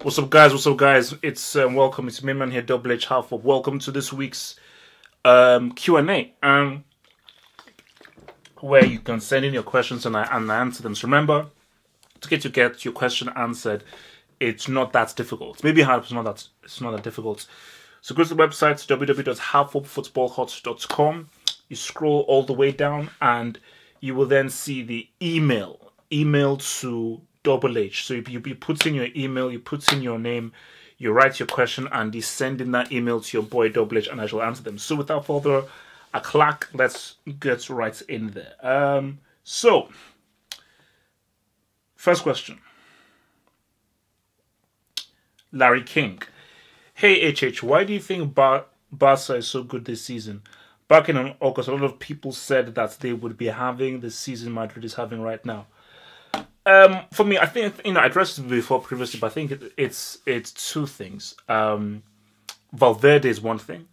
What's up, guys? What's up, guys? It's welcome. It's me, man here, Double H Half of. Welcome to this week's Q&A, where you can send in your questions and I answer them. So remember, to get your question answered, it's not that difficult. Maybe hard, but it's not that difficult. So go to the website www.halfoffootballhot.com. You scroll all the way down, and you will then see the email to Double H. So you put in your email, you put in your name, you write your question, and you send in that email to your boy Double H, and I shall answer them. So without further ado, let's get right in there. So first question, Larry King. Hey HH, why do you think Barca is so good this season? Back in August, a lot of people said that they would be having the season Madrid is having right now. For me, I think, I addressed it before previously, but I think it's two things. Valverde is one thing.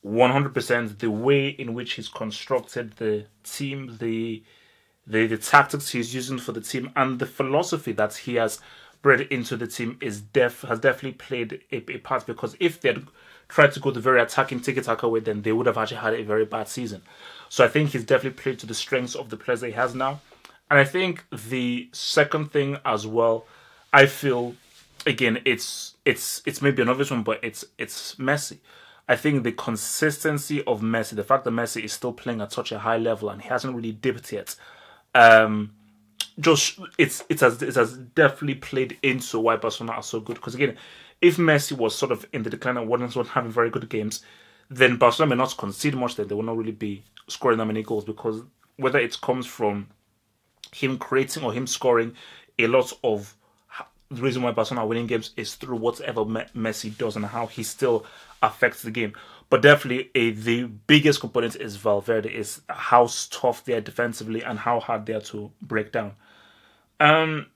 100% the way in which he's constructed the team, the tactics he's using for the team, and the philosophy that he has bred into the team has definitely played a part, because if they had tried to go the very attacking tiki-taka way, then they would have actually had a very bad season. So I think he's definitely played to the strengths of the players that he has now. And I think the second thing as well, I feel, again, it's maybe an obvious one, but it's Messi. I think the consistency of Messi, the fact that Messi is still playing at such a high level and he hasn't really dipped yet, it has definitely played into why Barcelona are so good. Because again, if Messi was sort of in the decline and wasn't having very good games, then Barcelona may not concede much, then they will not really be scoring that many goals, because whether it comes from him creating or him scoring, a lot of the reason why Barcelona are winning games is through whatever Messi does and how he still affects the game. But definitely the biggest component is Valverde, is how tough they are defensively and how hard they are to break down. Folari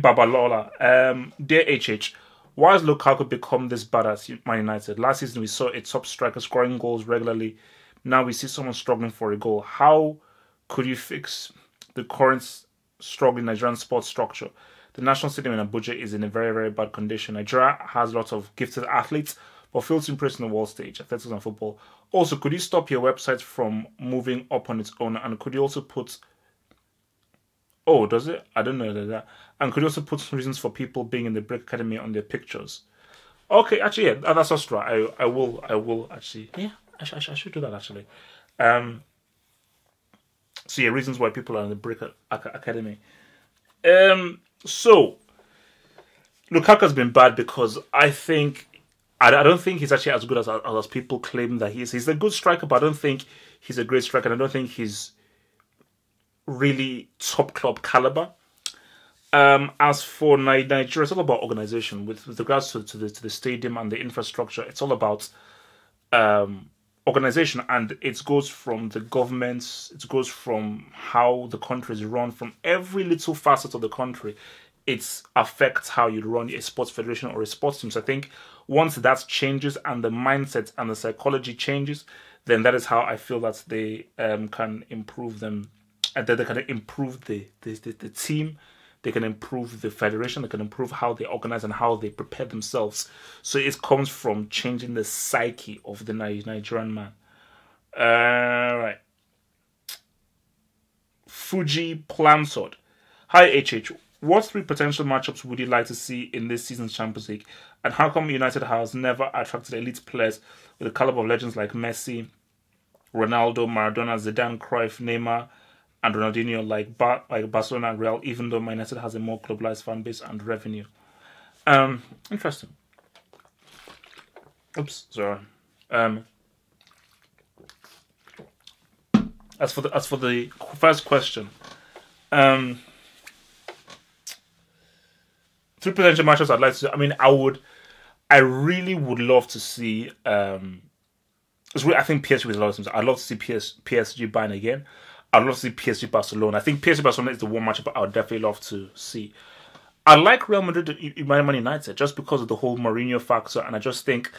Babalola, dear HH, why has Lukaku become this bad at Man United? Last season we saw a top striker scoring goals regularly. Now we see someone struggling for a goal. How could you fix the current struggling Nigerian sports structure? The national stadium in Abuja is in a very, very bad condition. Nigeria has lots of gifted athletes, but fails to impress on the world stage, athletics and football. Also, could you stop your website from moving up on its own? And could you also put... Oh, does it? I don't know that. And could you also put some reasons for people being in the Brick Academy on their pictures? Okay, actually, yeah, that's us right. I will actually... Yeah, I should do that, actually. So yeah, reasons why people are in the Brick Academy. So Lukaku has been bad because I don't think he's actually as good as people claim that he is. He's a good striker, but I don't think he's a great striker, and I don't think he's really top club caliber. As for Nigeria, it's all about organization. With regards to the stadium and the infrastructure, it's all about organization, and it goes from the governments, it goes from how the country is run, from every little facet of the country. It affects how you run a sports federation or a sports team. So I think once that changes and the mindset and the psychology changes, then that is how I feel that they can improve them, and that they can improve the team. They can improve the federation. They can improve how they organize and how they prepare themselves. So it comes from changing the psyche of the Nigerian man. Right. Fuji Plansod. Hi HH. What 3 potential matchups would you like to see in this season's Champions League? And how come United has never attracted elite players with the caliber of legends like Messi, Ronaldo, Maradona, Zidane, Cruyff, Neymar, and Ronaldinho, like Barcelona and Real, even though Man United has a more globalized fan base and revenue? Interesting. Oops, sorry. As for the first question, 3 potential matchups I'd like to see. I mean, I really would love to see. I think PSG with a lot of teams. I'd love to see PSG Bayern again. I'd love to see PSG Barcelona. I think PSG Barcelona is the one matchup I would definitely love to see. I like Real Madrid Man United just because of the whole Mourinho factor, and I just think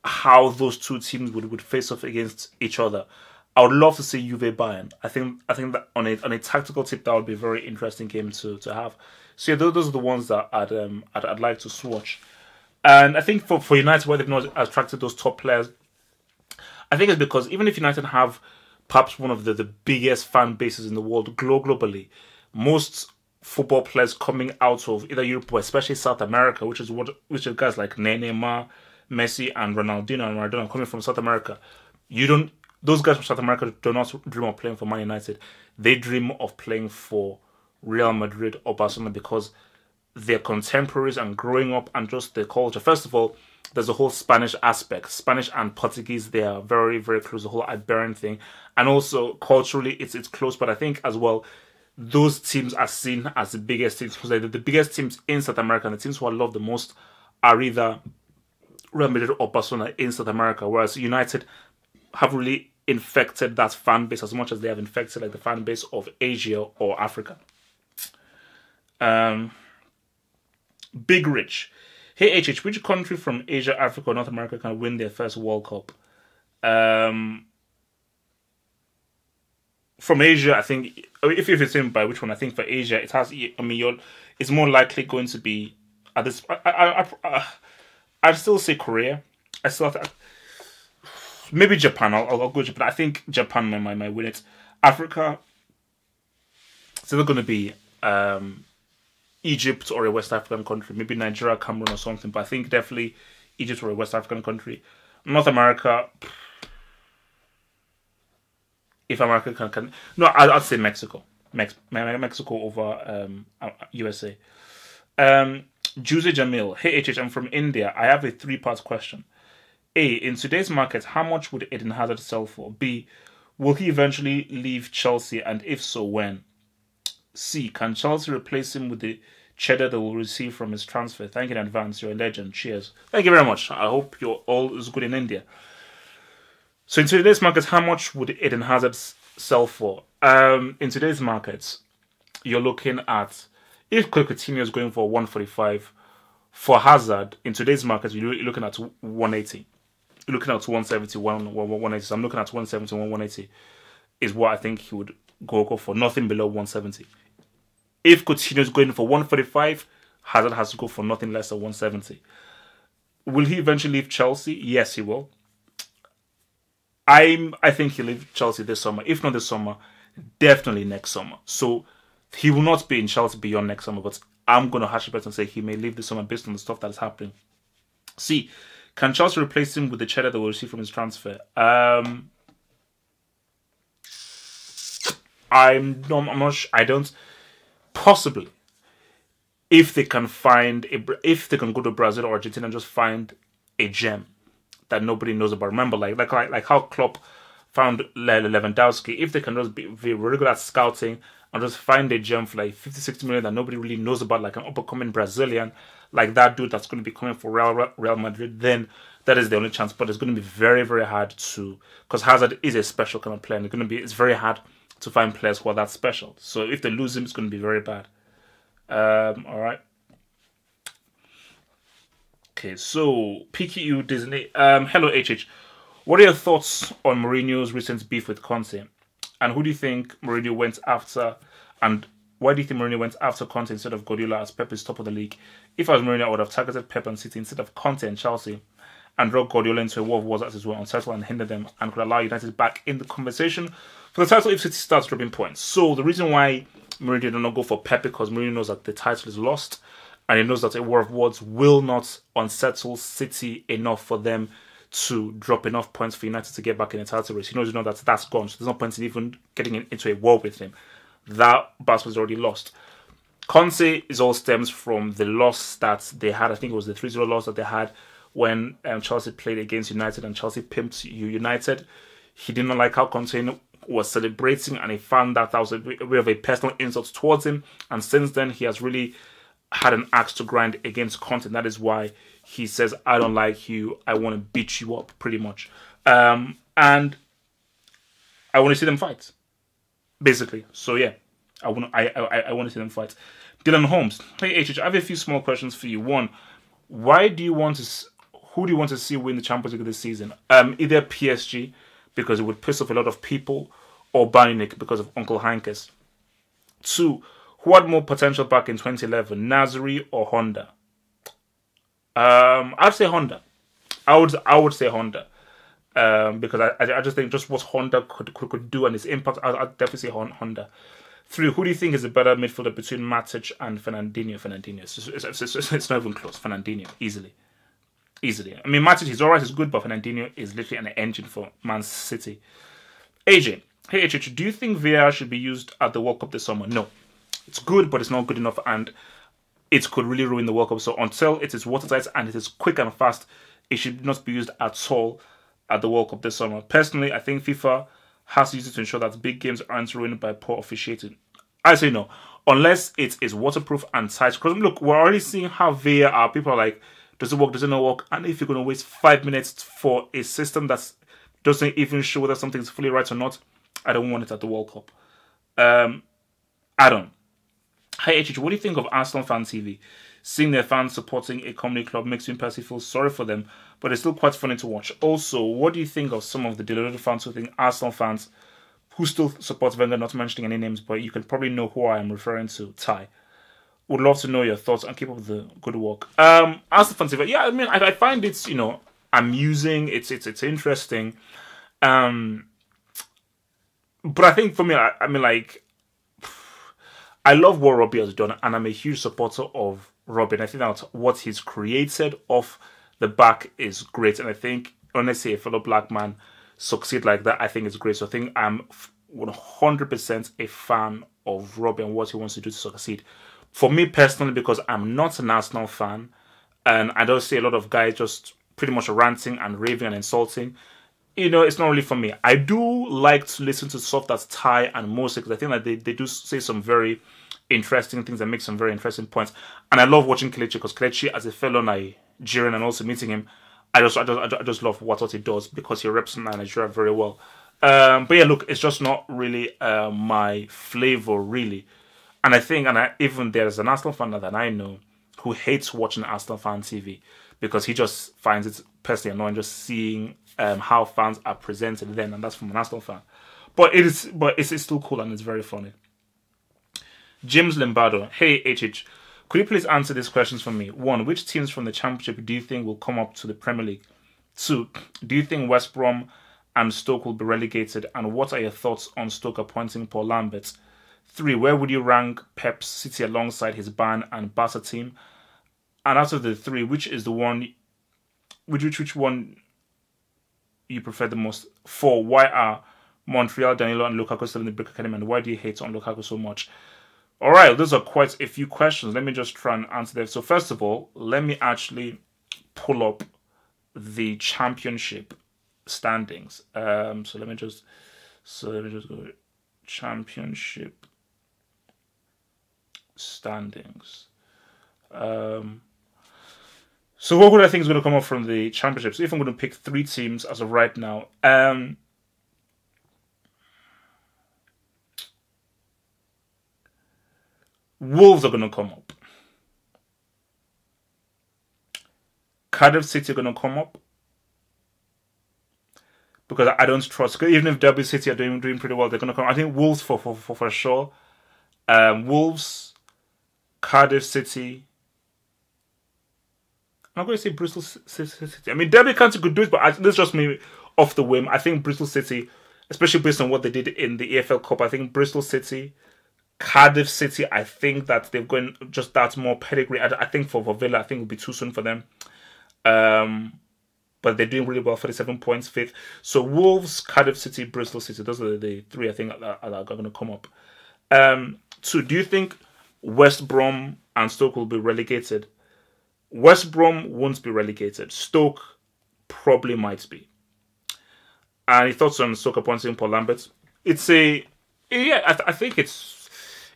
how those two teams would face off against each other. I would love to see Juve Bayern. I think that on a tactical tip, that would be a very interesting game to have. So yeah, those are the ones that I'd like to swatch. And I think for United, why they've not attracted those top players, I think it's because even if United have perhaps one of the biggest fan bases in the world globally, most football players coming out of either Europe or especially South America, which is guys like Neymar, Messi, and Ronaldinho and Maradona coming from South America. Those guys from South America do not dream of playing for Man United. They dream of playing for Real Madrid or Barcelona because they're contemporaries and growing up and just their culture. First of all, there's a whole Spanish aspect. Spanish and Portuguese, they are very, very close, the whole Iberian thing. And also, culturally, it's close. But I think as well, those teams are seen as the biggest teams. Because the biggest teams in South America and the teams who I love the most are either Real Madrid or Barcelona in South America. Whereas United have really infected that fan base as much as they have infected like the fan base of Asia or Africa. Big Rich. Hey HH, which country from Asia, Africa, or North America can win their first World Cup? From Asia, I think, if you're saying by which one, I think for Asia, it has, it's more likely going to be, at this, I'd still say Korea. I still have to, maybe Japan, I'll go Japan. I think Japan might win it. Africa, it's either going to be Egypt or a West African country, maybe Nigeria, Cameroon or something, but I think definitely Egypt or a West African country. North America, if America can no, I'd say Mexico. Mexico over USA. Jose Jamil, hey HH, I'm from India. I have a 3-part question. A, in today's market, how much would Eden Hazard sell for? B, will he eventually leave Chelsea, and if so, when? C, can Chelsea replace him with the cheddar they will receive from his transfer? Thank you in advance. You're a legend. Cheers. Thank you very much. I hope you're all is good in India. So in today's market, how much would Eden Hazard sell for? In today's market, you're looking at, if Coutinho is going for 145, for Hazard, in today's market, you're looking at 180. You're looking at 170, 180. So I'm looking at 170, 180 is what I think he would go for. Nothing below 170. If Coutinho is going for 145, Hazard has to go for nothing less than 170. Will he eventually leave Chelsea? Yes, he will. I think he'll leave Chelsea this summer. If not this summer, definitely next summer. So he will not be in Chelsea beyond next summer, but I'm going to hash a bet and say he may leave this summer based on the stuff that is happening. See, can Chelsea replace him with the cheddar that we'll receive from his transfer? I'm not sure. I don't. Possibly, if they can go to Brazil or Argentina and just find a gem that nobody knows about. Remember, like how Klopp found Lewandowski. If they can just be really good at scouting and just find a gem for like 50, 60 million that nobody really knows about, like an up-and-coming Brazilian, like that dude that's going to be coming for Real Madrid, then that is the only chance. But it's going to be very, very hard because Hazard is a special kind of player. And it's very hard to find players who are that special. So if they lose him, it's going to be very bad. All right. Okay, so PQU Disney. Hello, HH. What are your thoughts on Mourinho's recent beef with Conte? And who do you think Mourinho went after? And why do you think Mourinho went after Conte instead of Guardiola as Pep is top of the league? If I was Mourinho, I would have targeted Pep and City instead of Conte and Chelsea, and drug Guardiola into a war of words as well on title and hinder them, and could allow United back in the conversation for the title if City starts dropping points. So the reason why Mourinho did not go for Pep, because Mourinho knows that the title is lost, and he knows that a war of words will not unsettle City enough for them to drop enough points for United to get back in the title race. He knows that that's gone, so there's no point in even getting into a war with him. That battle is already lost. Conte is all stems from the loss that they had. I think it was the 3-0 loss that they had when Chelsea played against United and Chelsea pimped United. He did not like how Conte was celebrating, and he found that was a bit of a personal insult towards him. And since then, he has really had an axe to grind against Conte. And that is why he says, I don't like you, I want to beat you up, pretty much. And I want to see them fight, basically. So yeah, I want to see them fight. Dylan Holmes, hey HH, I have a few small questions for you. One, who do you want to see win the Champions League this season? Either PSG, because it would piss off a lot of people, or Bayern Munich because of Uncle Heinkes. 2, Who had more potential back in 2011, Nasri or Honda? I'd say Honda. I would say Honda. Because I just think just what Honda could do and its impact, I'd definitely say Honda. 3, who do you think is a better midfielder between Matic and Fernandinho? Fernandinho. It's not even close. Fernandinho, easily. I mean, Matic is alright, he's good, but Fernandinho is literally an engine for Man City. AJ. Hey, AJ, do you think VR should be used at the World Cup this summer? No. It's good, but it's not good enough, and it could really ruin the World Cup. So until it is watertight and it is quick and fast, it should not be used at all at the World Cup this summer. Personally, I think FIFA has to use it to ensure that big games aren't ruined by poor officiating. I say no. Unless it is waterproof and tight. Because look, we're already seeing how VAR, people are like, does it work, does it not work? And if you're going to waste 5 minutes for a system that doesn't even show whether something's fully right or not, I don't want it at the World Cup. I don't. Hi HH, what do you think of Arsenal Fan TV? Seeing their fans supporting a comedy club makes me personally feel sorry for them, but it's still quite funny to watch. Also, what do you think of some of the deluded fans who think Arsenal fans who still support Wenger, not mentioning any names, but you can probably know who I am referring to, Ty? Would love to know your thoughts and keep up the good work. Arsenal Fan TV, yeah, I mean, I find it's, amusing, it's interesting. But I think for me, I mean, like, I love what Robbie has done, and I'm a huge supporter of Robbie. And I think that what he's created off the back is great. And I think, honestly, a fellow black man succeed like that, I think it's great. So I think I'm 100% a fan of Robbie and what he wants to do to succeed. For me personally, because I'm not an Arsenal fan, and I don't see a lot of guys just pretty much ranting and raving and insulting, it's not really for me. I do like to listen to stuff that's Thai and Mose, because I think that they do say some very interesting things and make some very interesting points. And I love watching Kelechi, because Kelechi, as a fellow Nigerian and also meeting him, I just love what he does, because he represents Nigeria very well. But yeah, look, it's just not really my flavor, really. And I think, even there's an Arsenal fan that I know who hates watching Arsenal Fan TV, because he just finds it personally annoying just seeing how fans are presented then, and that's from an Arsenal fan. But it's still cool and it's very funny. James Lombardo, hey HH, could you please answer these questions for me? 1, which teams from the Championship do you think will come up to the Premier League? 2, do you think West Brom and Stoke will be relegated? And what are your thoughts on Stoke appointing Paul Lambert? 3, where would you rank Pep City alongside his Bayern and Barca team? And out of the 3, which is the one, which one you prefer the most? 4, why are Montreal, Danilo and Lukaku still in the Brick Academy, and why do you hate on Lukaku so much? Alright, those are quite a few questions. Let me just try and answer them. So first of all, let me actually pull up the Championship standings. So let me just go Championship standings. So what would I think is going to come up from the Championship? So if I'm going to pick 3 teams as of right now, Wolves are going to come up. Cardiff City are going to come up, because I don't trust. Even if Derby City are doing pretty well, they're going to come. I think Wolves for sure. Wolves, Cardiff City. I'm not going to say Bristol City. I mean, Derby County could do it, but this is just me off the whim. I think Bristol City, especially based on what they did in the EFL Cup, I think Bristol City, Cardiff City, I think that they've gone just that more pedigree. I think for Villa, I think it would be too soon for them. But they're doing really well, 37 points, 5th. So Wolves, Cardiff City, Bristol City, those are the 3 I think that are going to come up. 2, do you think West Brom and Stoke will be relegated? West Brom won't be relegated. Stoke probably might be. And your thoughts on Stoke appointing Paul Lambert? I think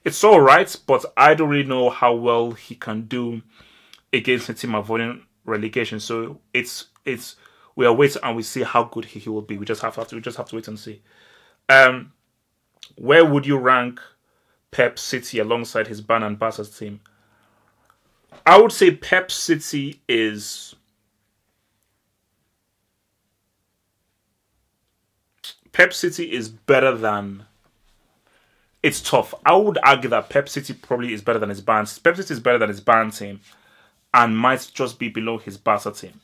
it's all right, but I don't really know how well he can do against a team avoiding relegation. So we are waiting and we see how good he will be. We just have to wait and see. Where would you rank Pep City alongside his Bayern and Barca team? I would say Pep City is better than it's tough. I would argue that Pep City probably is better than his Bayern. Pep City is better than his Bayern team, and might just be below his Barca team.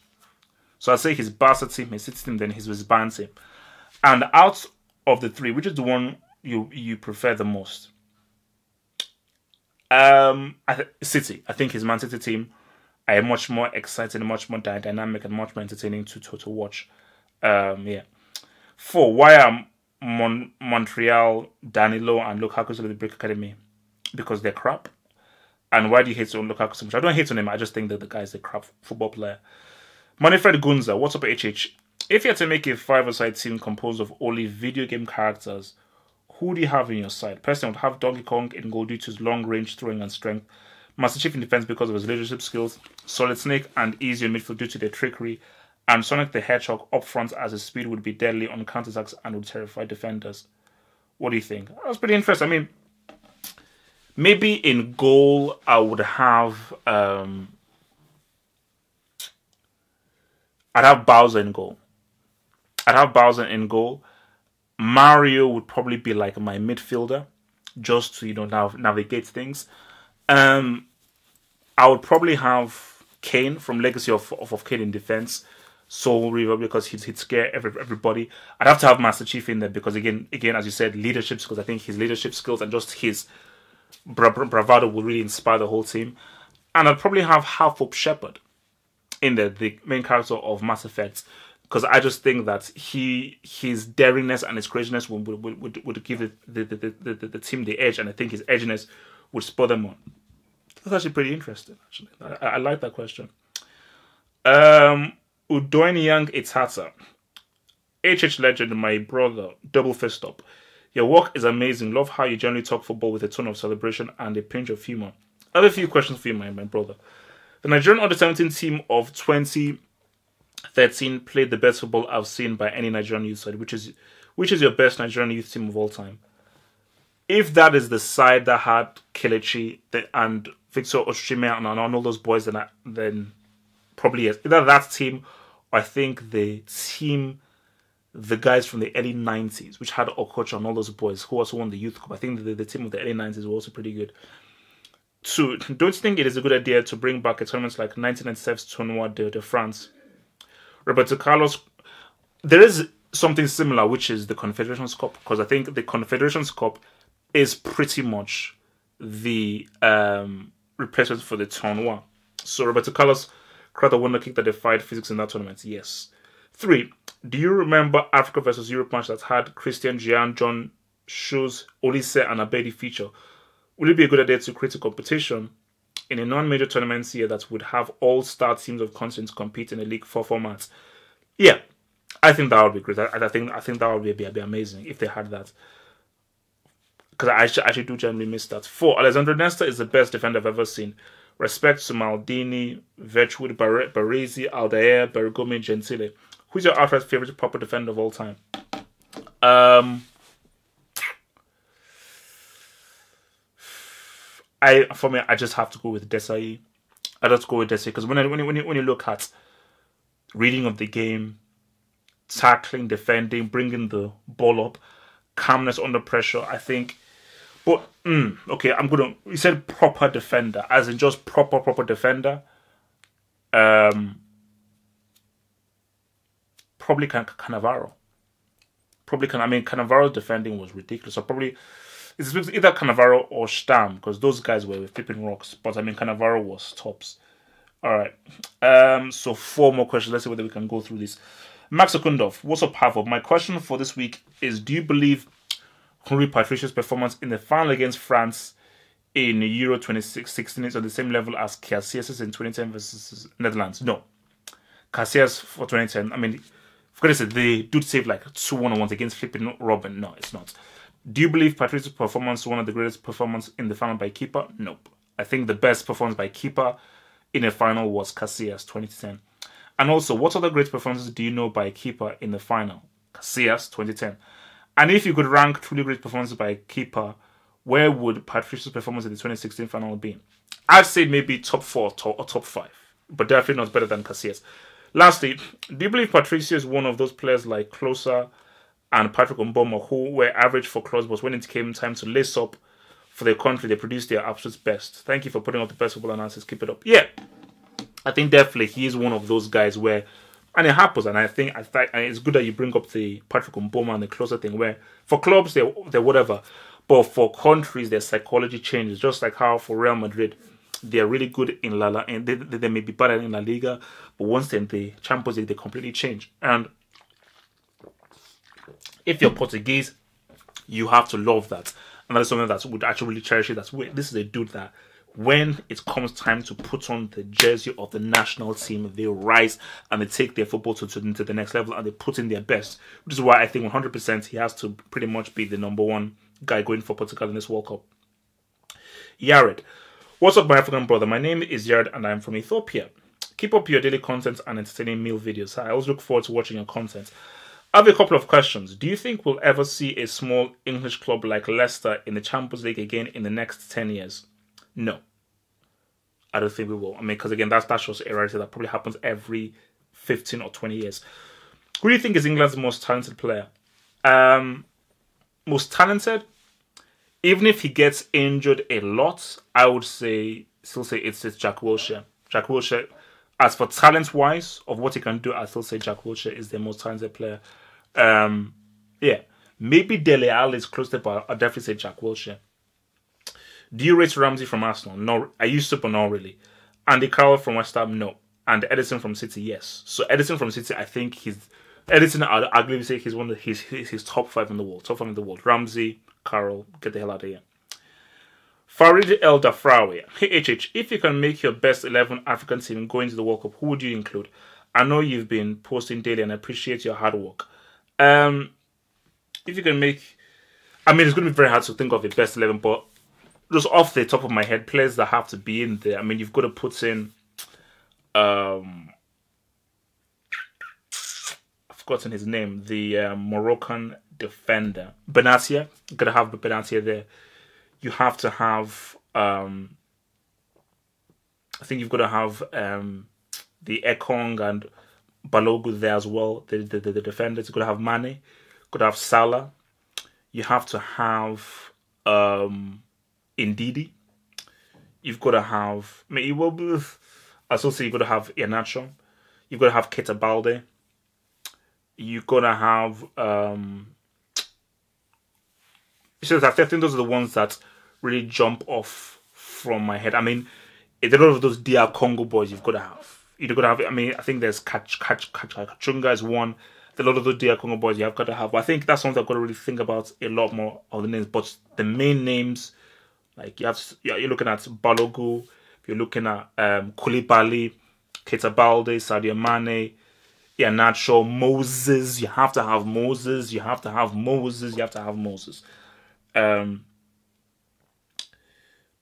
So I'd say his Barca team, his City team, then his Bayern team. And out of the three, which is the one you prefer the most? City. I think his Man City team are much more exciting, much more dynamic, and much more entertaining to watch. Yeah. 4. Why are Montreal, Danilo, and Lukaku still at the Brick Academy? Because they're crap. And why do you hate on Lukaku so much? I don't hate on him. I just think that the guy's a crap football player. Manfred Gunza, what's up, HH? If you had to make a 5-a-side team composed of only video game characters, who do you have in your side? Personally, I would have Donkey Kong in goal due to his long range throwing and strength, Master Chief in defense because of his leadership skills, Solid Snake and Easy in midfield due to their trickery, and Sonic the Hedgehog up front as his speed would be deadly on counterattacks and would terrify defenders. What do you think? That's pretty interesting. I mean, maybe in goal I would have I'd have Bowser in goal. Mario would probably be like my midfielder, just to navigate things. I would probably have Kane from Legacy of Kane in defense, Soul Reaver because he'd scare everybody. I'd have to have Master Chief in there because again as you said, leadership skills. I think his leadership skills and just his bravado will really inspire the whole team. And I'd probably have Half-Hope Shepherd in there, the main character of Mass Effect, because I just think that his daringness and his craziness would give the team the edge, and I think his edginess would spur them on. That's actually pretty interesting, actually. I like that question. Udoin Young Itata. HH legend, my brother, double fist up. Your work is amazing. Love how you generally talk football with a tone of celebration and a pinch of humor. I have a few questions for you, my brother. The Nigerian Under-17 team of 2013 played the best football I've seen by any Nigerian youth side. Which is your best Nigerian youth team of all time? If that is the side that had Kelechi and Victor Osimhen and all those boys, then probably yes. Either that team, or I think the guys from the early 90s, which had Okocha and all those boys, who also won the Youth Cup. I think the team of the early 90s were also pretty good. 2. Don't you think it is a good idea to bring back a tournament like 1997's Tournoi de France? Roberto Carlos, there is something similar, which is the Confederations Cup, because I think the Confederations Cup is pretty much the replacement for the Tournoi. So Roberto Carlos cracked a wonder kick that defied physics in that tournament. Yes. 3. Do you remember Africa versus Europe match that had Christian, Gian, John, Shoes, Olise, and Abedi feature? Would it be a good idea to create a competition in a non-major tournament year that would have all-star teams of continents compete in a League 4 format? Yeah, I think that would be great. I think that would be amazing if they had that. Because I actually do generally miss that. 4. Alessandro Nesta is the best defender I've ever seen. Respect to Maldini, Virchwood, Baresi, Aldair, Bergomi, Gentile. Who's your outright favorite proper defender of all time? For me, I just have to go with Desai. I just go with Desai because when you look at reading of the game, tackling, defending, bringing the ball up, calmness under pressure, I think. But okay, you said proper defender, as in just proper defender. Probably Cannavaro. Cannavaro's defending was ridiculous. So probably it's either Cannavaro or Stam, because those guys were flipping rocks. But Cannavaro was tops. All right. So 4 more questions. Let's see whether we can go through this. Max Okundov, what's up, Harvard? My question for this week is: do you believe Henri Patricia's performance in the final against France in Euro 2016 is on the same level as Casillas in 2010 versus Netherlands? No. Casillas for 2010, for goodness sake, the dude saved like 2 1-on-1s against flipping Robin. No, it's not. Do you believe Patricia's performance was one of the greatest performances in the final by keeper? Nope. I think the best performance by keeper in a final was Casillas 2010. And also, what other great performances do you know by keeper in the final? Casillas 2010. And if you could rank truly great performances by keeper, where would Patricia's performance in the 2016 final be? I'd say maybe top 4 or top 5, but definitely not better than Casillas. Lastly, do you believe Patricia is one of those players like Klose and Patrick Mboma, who were average for clubs, but when it came time to lace up for their country, they produced their absolute best. Thank you for putting up the best football analysis. Keep it up. Yeah, I think definitely he is one of those guys where, and it happens, and I think and it's good that you bring up the Patrick Mboma and the closer thing, where for clubs they're whatever, but for countries their psychology changes, just like how for Real Madrid they're really good in La Liga, and they may be better in La Liga, but once they're in the Champions League they completely change. And if you're Portuguese, you have to love that, and that's something that would actually really cherish it. That's wait, this is a dude that, when it comes time to put on the jersey of the national team, they rise and they take their football to the next level and they put in their best. Which is why I think 100% he has to pretty much be the number one guy going for Portugal in this World Cup. Yared. What's up, my African brother? My name is Yared and I'm from Ethiopia. Keep up your daily content and entertaining meal videos. I always look forward to watching your content. I have a couple of questions. Do you think we'll ever see a small English club like Leicester in the Champions League again in the next 10 years? No. I don't think we will. I mean, because again, that's just a rarity that probably happens every 15 or 20 years. Who do you think is England's most talented player? Most talented? Even if he gets injured a lot, I would still say it's Jack Wilshere. Jack Wilshere, as for talent-wise, of what he can do, I still say Jack Wilshere is the most talented player. Yeah. Maybe Dele Alli is close to it, but I'll definitely say Jack Wilshere. Do you rate Ramsey from Arsenal? No. I used to, but not really. Andy Carroll from West Ham? No. And Edison from City? Yes. So Edison from City, I think Edison, I'd arguably say he's one of his top 5 in the world. Top 5 in the world. Ramsey, Carroll, get the hell out of here. Farid El Dafrawi. Hey HH, if you can make your best 11 African team going to the World Cup, who would you include? I know you've been posting daily and I appreciate your hard work. If you can make, I mean, it's going to be very hard to think of the best 11, but just off the top of my head, players that have to be in there. I mean, you've got to put in, I've forgotten his name, the Moroccan defender, Benatia. You've got to have Benatia there. You have to have, I think you've got to have the Ekong and Balogu there as well, the defenders. You've got to have Mane. You've got to have Salah. You have to have Ndidi. You've got to have, I mean, I still say you've got to have Iheanacho. You've got to have Keita Balde. You've got to have, I think those are the ones that really jump off from my head. I mean, a lot of those DR Congo boys you've got to have. You've got to have, I mean, I think there's Kachunga is one. A lot of those DR Congo boys you've got to have. But I think that's something I've got to really think about a lot more of the names. But the main names, like you're looking at Balogu, you're looking at Koulibaly, Keita Balde, Sadio Mane, Iheanacho, Moses. You have to have Moses. You have to have Moses. You have to have Moses.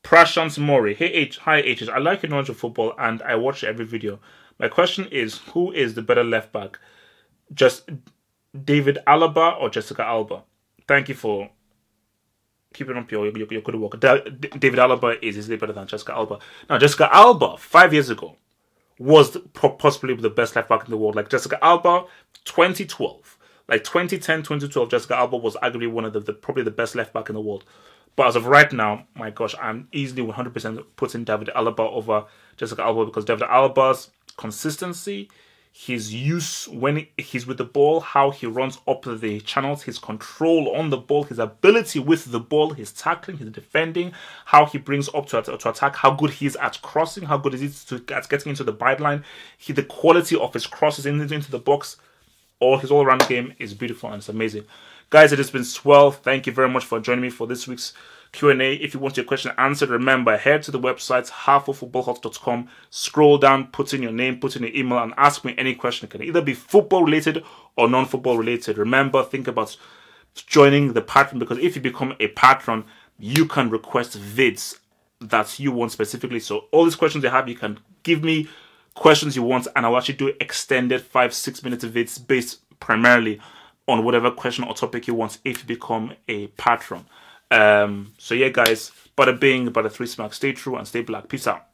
Prashant Mori. Hey hi HH. I like your knowledge of football and I watch every video. My question is, who is the better left back? Just David Alaba or Jessica Alba? Thank you for keeping up your good work. David Alaba is easily better than Jessica Alba. Now, Jessica Alba, 5 years ago, was possibly the best left back in the world. Like Jessica Alba, 2012. Like 2010, 2012, Jessica Alba was arguably one of probably the best left back in the world. But as of right now, my gosh, I'm easily 100% putting David Alaba over Jessica Alba because David Alba's consistency, his use when he's with the ball, how he runs up the channels, his control on the ball, his ability with the ball, his tackling, his defending, how he brings up to attack, how good he is at crossing, how good is he at getting into the byline, the quality of his crosses into the box, his all-around game is beautiful and it's amazing. Guys, it has been swell. Thank you very much for joining me for this week's Q&A. If you want your question answered, remember, head to the website, halfoffootballhot.com, scroll down, put in your name, put in your email, and ask me any question. It can either be football-related or non-football-related. Remember, think about joining the patron, because if you become a patron, you can request vids that you want specifically. So all these questions you have, you can give me questions you want, and I'll actually do extended 5-6 minute vids based primarily on whatever question or topic you want if you become a patron. So yeah, guys, bada bing, bada three smack. Stay true and stay black. Peace out.